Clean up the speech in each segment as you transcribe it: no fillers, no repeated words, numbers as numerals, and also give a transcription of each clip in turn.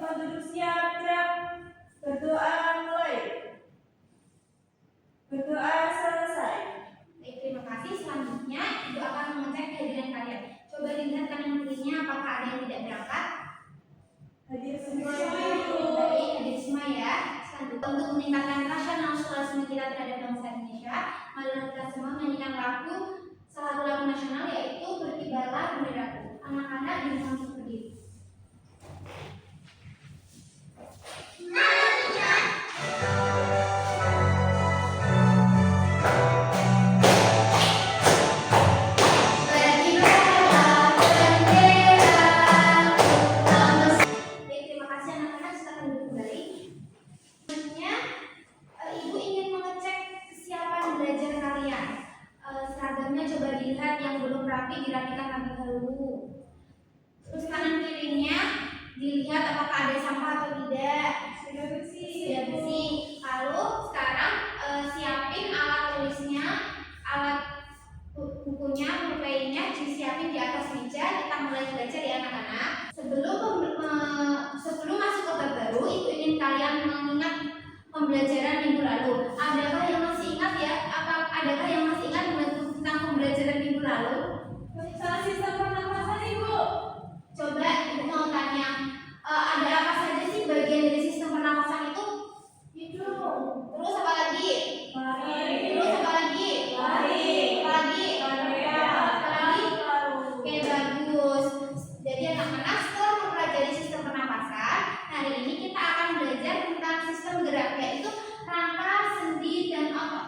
Semua duduk siap, gerak. Berdoa mulai. Berdoa selesai. Baik, terima kasih. Selanjutnya Ibu akan mengecek kehadiran kalian. Coba dilihat kanan kirinya apakah ada yang tidak berangkat. Hadir semua. Baik, hadir semua ya. Selanjutnya untuk meningkatkan rasa nasionalisme kita terhadap bangsa Indonesia, marilah kita semua menyanyikan lagu salah satu lagu nasional yaitu Berkibarlah Benderaku. Anak-anak diminta untuk berdiri. Seragamnya coba dilihat, yang belum rapi dirapikan terlebih dahulu. Terus kanan kirinya dilihat apakah ada sampah atau tidak. Sudah bersih. Sudah bersih. Lalu sekarang siapin alat tulisnya, alat bukunya, pulpennya disiapin di atas meja. Kita mulai belajar ya anak-anak. Sebelum masuk ke bab baru, Ibu ingin kalian mengingat pembelajaran minggu lalu. Adakah yang masih ingat ya? Adakah yang masih ingat tentang pembelajaran minggu lalu? Tentang sistem pernapasan, Ibu. Coba Ibu mau tanya, ada apa saja sih bagian dari sistem pernapasan itu? Hidung. Terus apa lagi? Lari. Terus apa lagi? Lari. Apa lagi? Area. Apa lagi? Paru. Oke, bagus. Jadi anak-anak setelah mempelajari sistem pernapasan, hari ini kita akan belajar tentang sistem gerak, yaitu rangka, sendi, dan otot.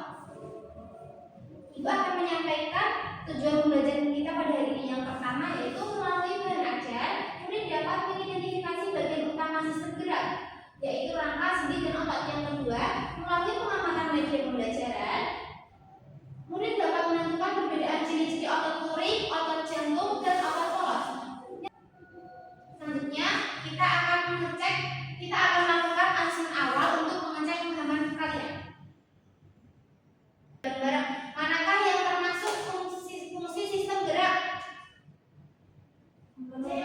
Ibu akan menyampaikan tujuan pembelajaran kita pada hari ini. Yang pertama yaitu melalui bahan ajar, murid dapat mengidentifikasi bagian utama sistem gerak, yaitu rangka, sendi, dan otot. Yang kedua, melalui pengamatan media pembelajaran, murid dapat menentukan perbedaan ciri-ciri otot lurik, otot jantung, dan otot polos. Selanjutnya, kita akan melakukan asesmen awal untuk mengecek pemahaman kalian. Bareng-bareng, manakah yang termasuk fungsi sistem gerak? Benar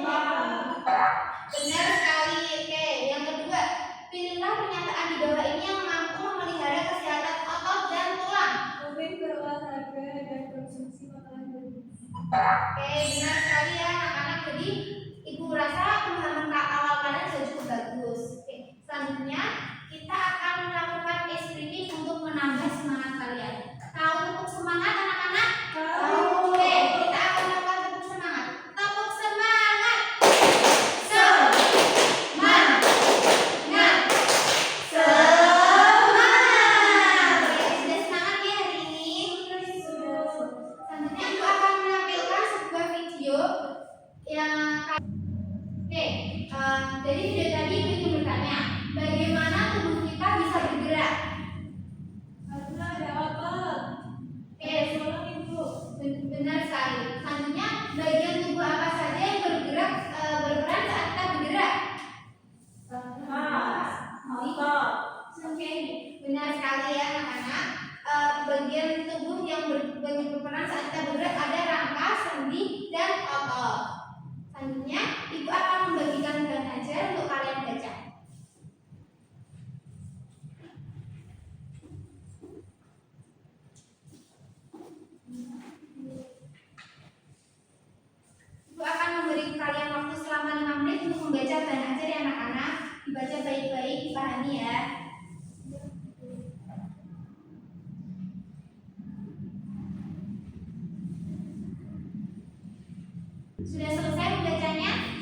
sekali. Oke, yang kedua, pilihlah pernyataan di bawah ini yang mampu memelihara kesehatan otot dan tulang. Hobi berolahraga dan konsumsi makanan bergizi. Oke, benar sekali ya anak-anak. Jadi Ibu rasa pemahaman awal kalian sudah cukup bagus. Oke, selanjutnya kita akan melakukan case reading untuk menambah semangat kalian. Tahu tepuk semangat anak-anak? Tahu. Oke, kita akan melakukan tepuk semangat. Tepuk semangat. Sudah semangat ya hari ini? Selanjutnya Ibu akan menampilkan sebuah video yang dari video tadi Ibu ingin bertanya, bagaimana tubuh kita bisa bergerak? Karena ada otot. Oke, Tolong, Ibu. benar sekali. Selanjutnya, bagian tubuh apa saja yang berperan saat kita bergerak? Mas, otot. Oke, benar sekali ya anak-anak. Bagian tubuh yang berperan saat kita bergerak ada rangka, sendi, dan otot. Selanjutnya, Ibu akan membagikan bahan ajar untuk kalian baca. Ibu akan memberi kalian waktu selama 5 menit untuk membaca bahan ajar ya anak-anak. Dibaca baik-baik, dipahami ya. Sudah selesai membacanya?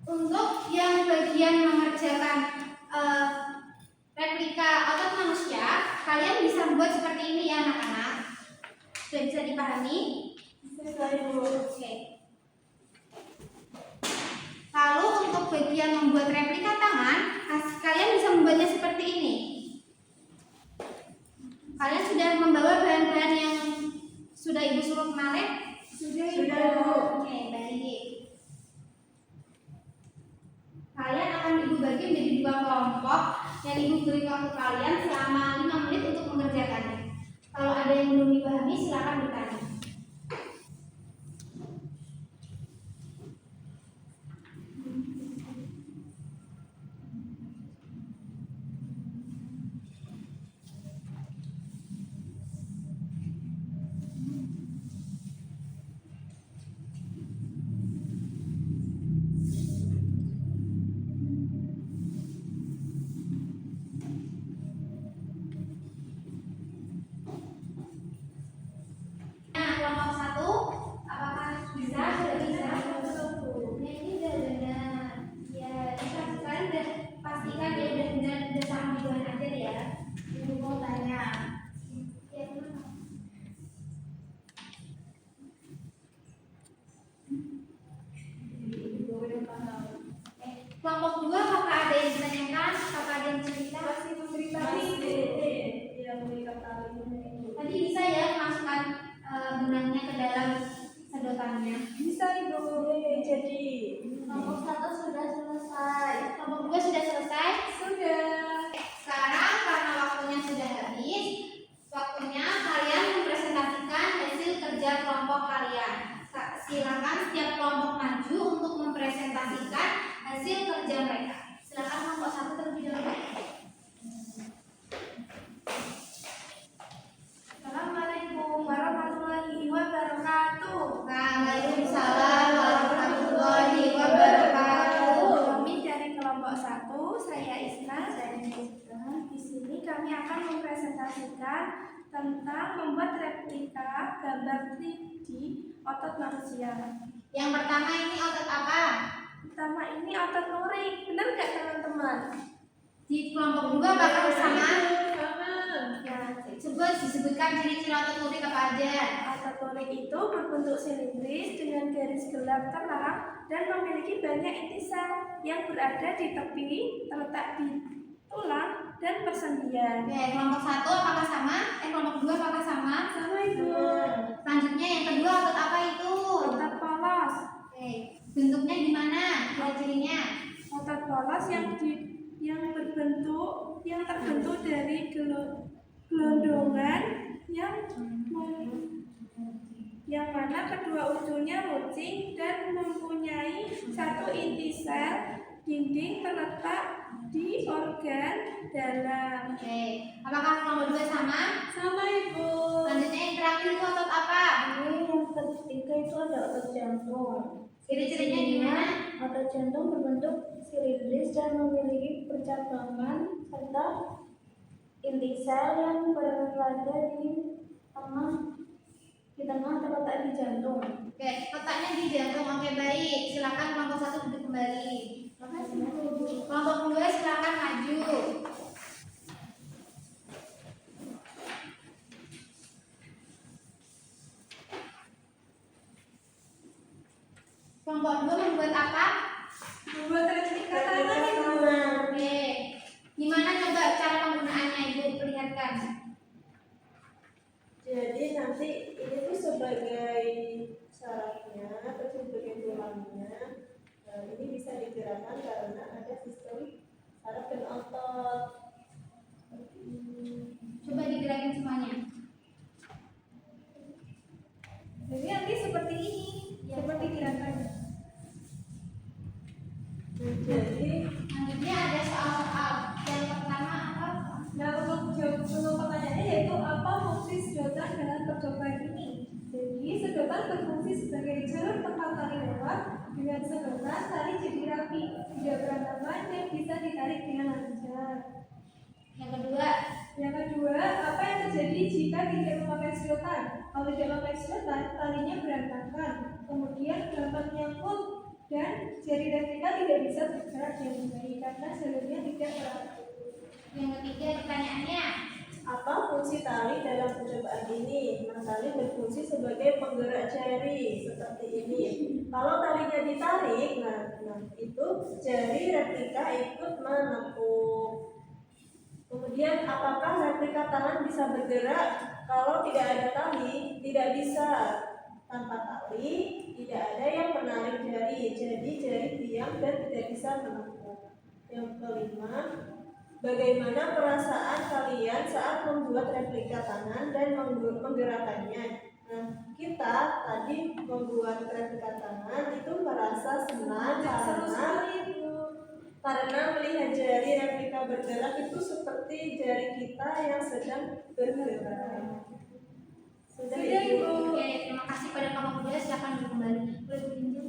Untuk yang bagian mengerjakan replika otot manusia, kalian bisa membuat seperti ini ya anak-anak. Sudah bisa dipahami? Bisa Ibu. Oke. Lalu untuk bagian membuat replika tangan, kalian bisa membuatnya seperti ini. Kalian sudah membawa bahan-bahan yang sudah Ibu suruh kemarin? Sudah Ibu. Oke, baik. Kalian akan Ibu bagi menjadi 2 kelompok dan Ibu beri waktu kalian selama 5 menit untuk mengerjakannya. Kalau ada yang belum dipahami, silakan bertanya. Nah, kelompok 1, apakah bisa? Sudah bisa? Nah, ini udah benar. Ya, bisa sekali dan pastikan dia udah benar, udah sama dengan aja ya. Ibu mau tanya. Ya, kenapa? Kelompok 2, apakah ada yang ditanyakan? Apakah ada yang cerita? Masih memberi tali. Yang mengikat tali. Tadi bisa ya masukkan benangnya ke dalam sedotannya. Bisa Ibu. Jadi Kelompok 1 sudah selesai. Kelompok 2 sudah selesai. sudah. Sekarang karena waktunya sudah habis, waktunya kalian mempresentasikan hasil kerja kelompok kalian. Silakan setiap kelompok maju untuk mempresentasikan hasil kerja mereka. Silakan kelompok 1 terlebih dahulu. Assalamualaikum warahmatullahi wabarakatuh. Waalaikumsalam warahmatullahi wabarakatuh. Kami dari kelompok 1, saya Isna. Di sini kami akan mempresentasikan tentang membuat replika gambar 3D otot manusia. Yang pertama ini otot apa? Pertama ini otot lurik. Benar nggak teman-teman? Di kelompok 2 apakah sama? Sama. Ya, disebutkan ciri-ciri otot lurik apa aja? Otot lurik itu berbentuk silindris dengan garis gelap terang dan memiliki banyak inti sel yang berada di tepi, terletak di tulang dan persendian. Oke, kelompok 1 apakah sama? Kelompok 2 apakah sama? Sama Ibu. Selanjutnya yang kedua otot apa itu? Otot polos. Oke, bentuknya gimana? Ciri-cirinya? Otot polos yang terbentuk dari gelondongan yang mana kedua ujungnya runcing dan mempunyai satu inti sel dinding terletak di organ dalam. Oke, apakah kelompok 2 sama? Sama Ibu. Selanjutnya yang terakhir itu otot apa? Ini yang ketiga itu ada otot jantung. Ciri-cirinya gimana? Otot jantung berbentuk silindris dan memiliki percabangan serta inti sel yang berada di tengah terletak di jantung. Oke, letaknya di jantung. Oke, baik. Silakan kelompok 1 duduk kembali. Kelompok 2 silakan maju. Kelompok 2 membuat apa? Membuat replika tangan Ibu. Oke. Gimana coba cara penggunaannya Ibu perlihatkan? Jadi nanti ini tuh sebagai sarafnya atau sebagai tulangnya. Nah, ini bisa digerakkan karena ada sistem saraf dan otot. Coba digerakin semuanya. Jadi nanti seperti ini, seperti gerakannya. Jadi Selanjutnya ada soal-soal. Yang pertama apa? Nah, untuk pertanyaannya yaitu apa fungsi sedotan dalam percobaan ini? Jadi sedotan berfungsi sebagai jalur tempat tali lewat. Dengan sedotan tali jadi rapi, tidak berantakan dan bisa ditarik dengan lancar. Yang kedua, Apa yang terjadi jika tidak memakai sedotan? Kalau tidak memakai sedotan, talinya berantakan, kemudian gampang nyangkut Dan jari replika tidak bisa bergerak dengan baik karena jalurnya tidak merata. Yang ketiga pertanyaannya, Apa fungsi tali dalam percobaan ini? Nah, tali berfungsi sebagai penggerak jari seperti ini. Kalau talinya ditarik, nah itu jari replika ikut menepuk. Kemudian, apakah replika tangan bisa bergerak? Kalau tidak ada tali, tidak bisa. Tanpa tali, tidak ada yang menarik jari. Jadi jari diam dan tidak bisa menepuk. Yang kelima, bagaimana perasaan kalian saat membuat replika tangan dan menggerakkannya? Nah, kita tadi membuat replika tangan itu merasa senang Seru sekali itu. karena melihat jari replika bergerak itu seperti jari kita yang sedang bergerak. Sudah Sudah, Ibu. Ibu. oke, terima kasih pada kelompok 2, silakan duduk kembali. Boleh ditunjuk.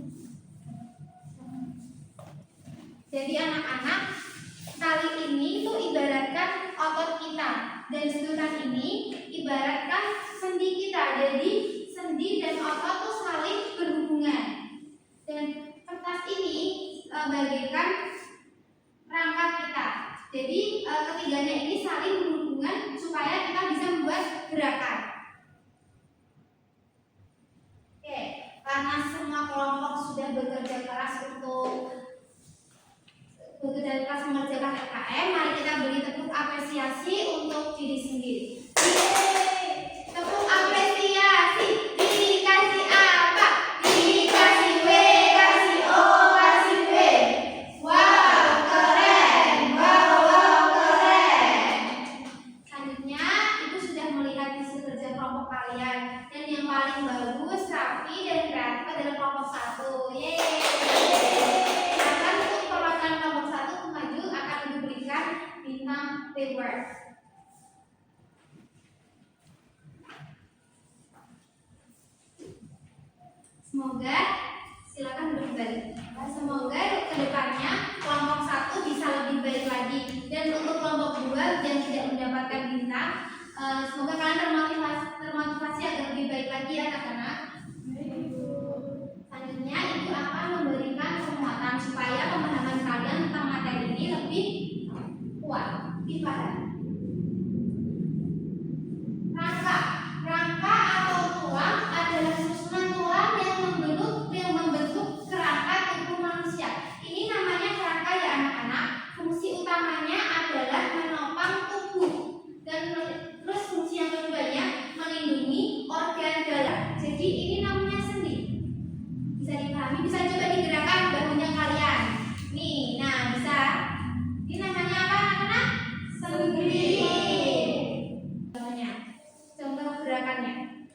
Jadi anak-anak, tali ini tuh ibaratkan otot kita dan sedotan ini ibaratkan sendi kita. Jadi sendi dan otot tuh saling berhubungan. Dan kertas ini bagaikan rangka kita. Jadi ketiganya ini saling berhubungan supaya kita bisa membuat gerakan. Oke, karena semua kelompok sudah bekerja keras untuk mengerjakan LKM, mari kita beri tepuk apresiasi untuk diri sendiri. Yeay! Tepuk apresiasi. Dikasih apa? Dikasih W, kasih O, kasih W. Wow, keren. Wow, keren. Selanjutnya, Ibu sudah melihat hasil kerja kelompok kalian. Dan yang paling bagus, rapi, dan kreatif adalah kelompok 1. Yeay! Silakan untuk perwakilan kelompok 1 maju akan diberikan bintang reward. Semoga silakan duduk kembali. Semoga ke depannya kelompok 1 bisa lebih baik lagi, dan untuk kelompok 2 yang tidak mendapatkan bintang, semoga kalian termotivasi agar lebih baik lagi ya anak-anak. Selanjutnya Ibu akan memberikan penguatan supaya pemahaman kalian tentang materi ini lebih kuat, lebih paham. Rangka atau tulang adalah susunan tulang yang membentuk kerangka tubuh manusia. Ini namanya kerangka ya anak-anak. Fungsi utamanya adalah menopang tubuh, dan terus fungsi yang keduanya melindungi organ dalam. Jadi ini namanya sendi. Bisa dipahami, bisa coba digerakkan bahunya kalian. Nih, nah bisa. Ini namanya apa anak-anak? Sendi. Contoh gerakannya.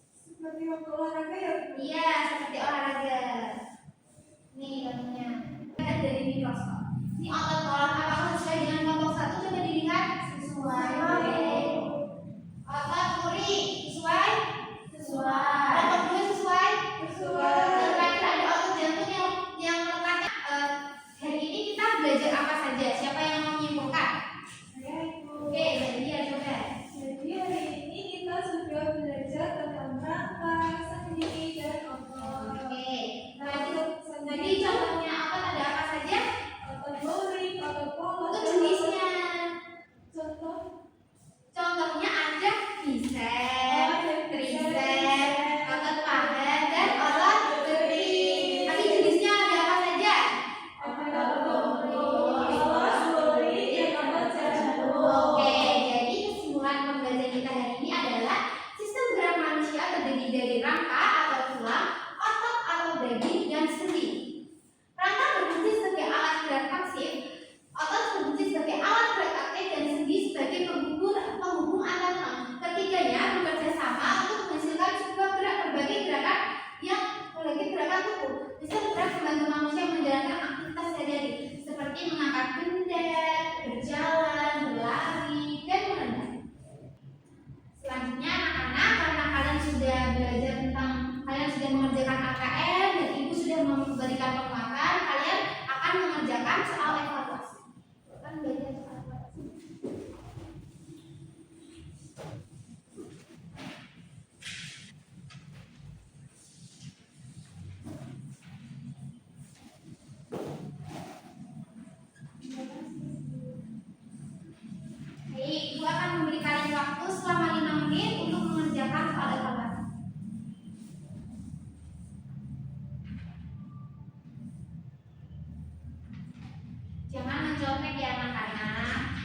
Seperti waktu olahraga ya, Bu? Iya, seperti olahraga. Nih contohnya. Lihat dari mikroskop. Ini otot tulang apakah sesuai dengan kelompok 1? Coba dilihat. Sesuai. Otot kuri sesuai? Sesuai. Kelompok 2 sesuai? Sesuai. Terakhir ada otot jantung yang letaknya. Hari ini kita belajar apa saja? Siapa yang mau menyimpulkan? Saya, Ibu. Oke, jadi ya coba. Jadi hari ini kita sudah belajar tentang rangka, sendi, dan otot. Oke. Jadi Jadi contohnya otot ada apa saja? otot boring, otot polos, Untuk dan jenisnya. contoh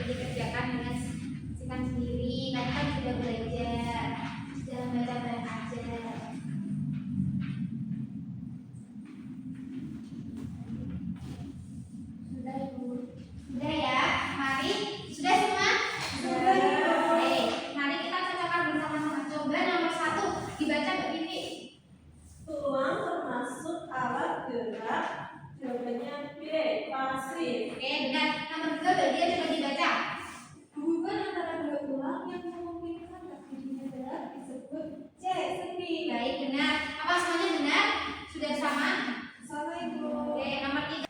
dikerjakan dengan sikan sendiri. Tadi kan sudah belajar, sudah membaca dan ajar. Sudah Ibu. Sudah ya. Mari, sudah semua? Sudah, Ibu. Oke, mari kita cocokkan bersama-sama. Coba nomor 1 dibaca Mbak Vivi. Tulang termasuk alat gerak. Jawabannya B. Pasif. Oke, benar. Nomor 2 Badia coba dibaca. Hubungan antara dua tulang yang memungkinkan terjadinya gerak disebut C. Sendi. Baik, benar. Apa semuanya benar? Sudah sama? Sama Ibu. Oke, nomor 3.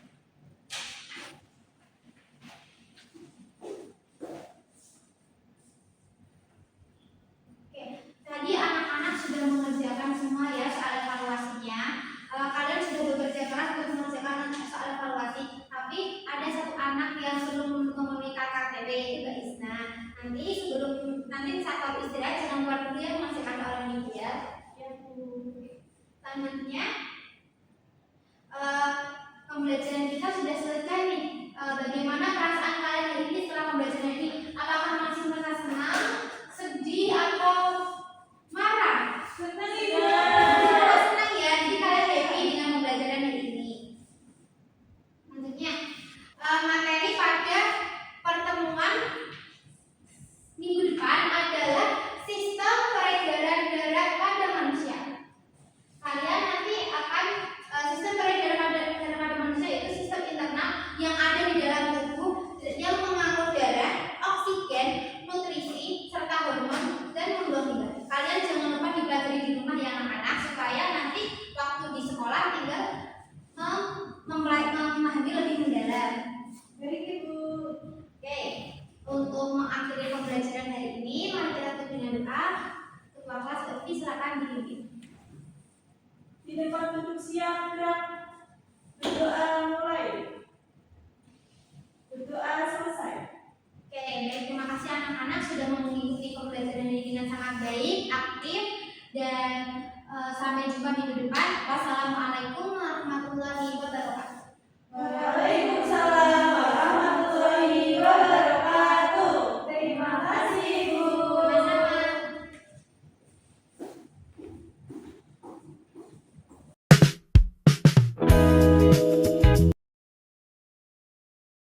Oke, tadi anak-anak sudah mengerjakan semua ya soal evaluasinya. Kalian sudah bekerja keras untuk mengerjakan soal evaluasi. Tapi ada satu anak yang belum memenuhi KKTB yaitu Mbak Isna. Nanti saat kamu istirahat jangan keluar dulu ya, masih ada orang ini ya. Ya, Bu. Selanjutnya pembelajaran kita sudah selesai nih. Bagaimana perasaan kalian hari ini setelah pembelajaran ini? Apakah masih merasa senang, sedih, atau marah? Senang Ibu. Kalau senang ya, jadi kalian happy dengan pembelajaran hari ini. Selanjutnya materi pada pertemuan minggu depan adalah sistem peredaran darah pada manusia. Kalian nanti akan sistem peredaran darah pada manusia itu sistem internal yang ada di dalam tubuh yang mengangkut darah, oksigen, nutrisi, serta hormon dan membuang limbah. Kalian jangan lupa dipelajari di rumah ya anak-anak supaya nanti waktu di sekolah tinggal memahami lebih mendalam. Baik Ibu. Oke, untuk mengakhiri pembelajaran hari ini, mari kita tutup dengan doa. Ketua kelas Evi silakan dipimpin. Di depan duduk siap gerak. Berdoa mulai. Berdoa selesai. Oke, baik, terima kasih anak-anak sudah mengikuti pembelajaran ini dengan sangat baik, aktif, dan sampai jumpa minggu depan. Wassalamualaikum.